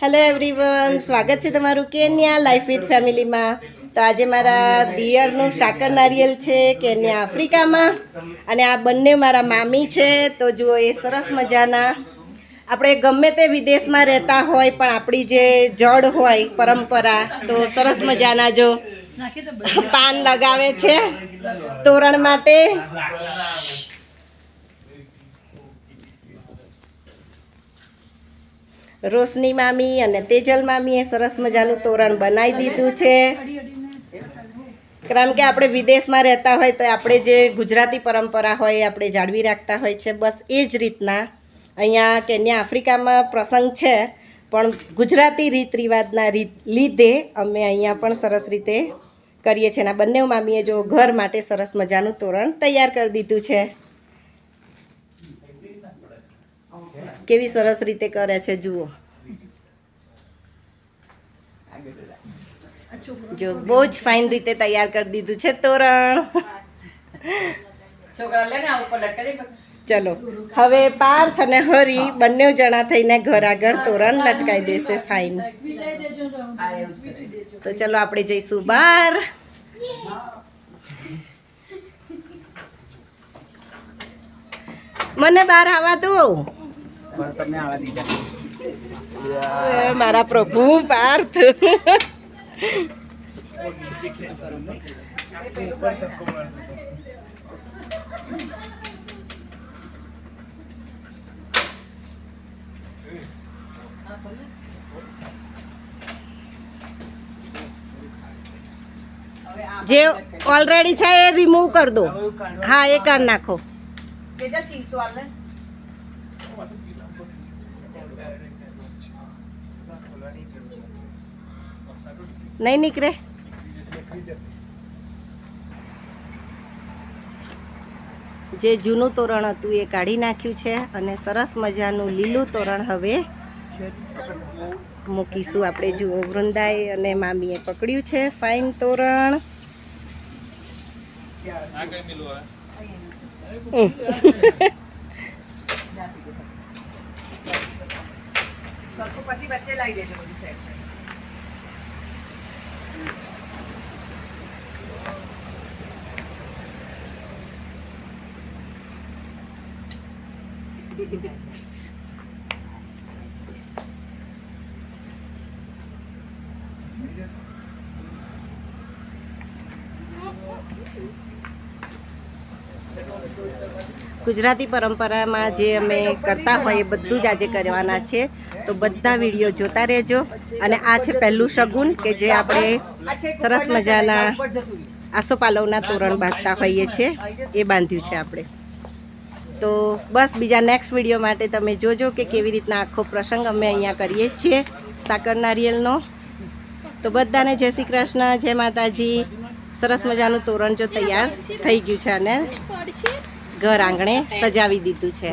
Hello everyone, સ્વાગત છે તમારું કેન્યા લાઈફ વિથ ફેમિલીમાં. તો આજે મારા દિયરનું સાકર નારિયેલ છે કેન્યા આફ્રિકામાં, અને આ બંને મારા મામી છે. તો જુઓ, એ સરસ મજાના, આપણે ગમે તે વિદેશમાં રહેતા હોય પણ આપણી જે જડ હોય પરંપરા, તો સરસ મજાના જો પાન લગાવે છે તોરણ માટે. રોશની મામી અને તેજલ મામીએ સરસ મજાનું તોરણ બનાવી દીધું છે. કારણ કે આપણે વિદેશમાં રહેતા હોય તો આપણે જે ગુજરાતી પરંપરા હોય એ આપણે જાળવી રાખતા હોય છે. બસ એ જ રીતના અહીંયા કેન્યા આફ્રિકામાં પ્રસંગ છે, પણ ગુજરાતી રીત રિવાજના લીધે અમે અહીંયા પણ સરસ રીતે કરીએ છીએ. અને બંને મામીએ જો ઘર માટે સરસ મજાનું તોરણ તૈયાર કરી દીધું છે. કેવી સરસ રીતે કરે છે જુઓ. જો બહુ જ ફાઇન રીતે તૈયાર કરી દીધું છે તોરણ. ચલો, હવે પાર્થ અને હરી બંને જણા થઈને ઘર આગળ તોરણ લટકાઈ દેશે. ફાઇન. તો ચલો આપણે જઈશું બહાર. મને બહાર આવવા દો. મારા પ્રભુ પાર્થ. જે ઓલરેડી છે એ રિમૂવ કરી દો. હા, એ કરી નાખો. નહીં નીકળે. જે જૂનું તોરણ હતું એ કાઢી નાખ્યું છે અને સરસ મજાનું લીલું તોરણ હવે મૂકીશું આપણે. જુઓ, વૃંદાએ અને મામીએ પકડ્યું છે ફાઇન તોરણ. પછી વચ્ચે લાવી દેજો બધી સાઈડ. ગુજરાતી પરંપરામાં જે અમે કરતા હોય એ બધું જ આજે કરવાના છે. તો બધા વિડીયો જોતા રહેજો. અને આ છે પહેલું શગુન કે જે આપણે સરસ મજાના આસોપાલવના તોરણ બાંધતા હોઈએ છીએ, એ બાંધ્યું છે આપણે. તો બસ બીજા નેક્સ્ટ વિડીયો માટે તમે જોજો કે કેવી રીતના આખો પ્રસંગ અમે અહીંયા કરીએ છીએ સાકર નારિયેલનો. તો બધાને જય શ્રી કૃષ્ણ, જય માતાજી. સરસ મજાનું તોરણ જો તૈયાર થઈ ગયું છે અને ઘર આંગણે સજાવી દીધું છે.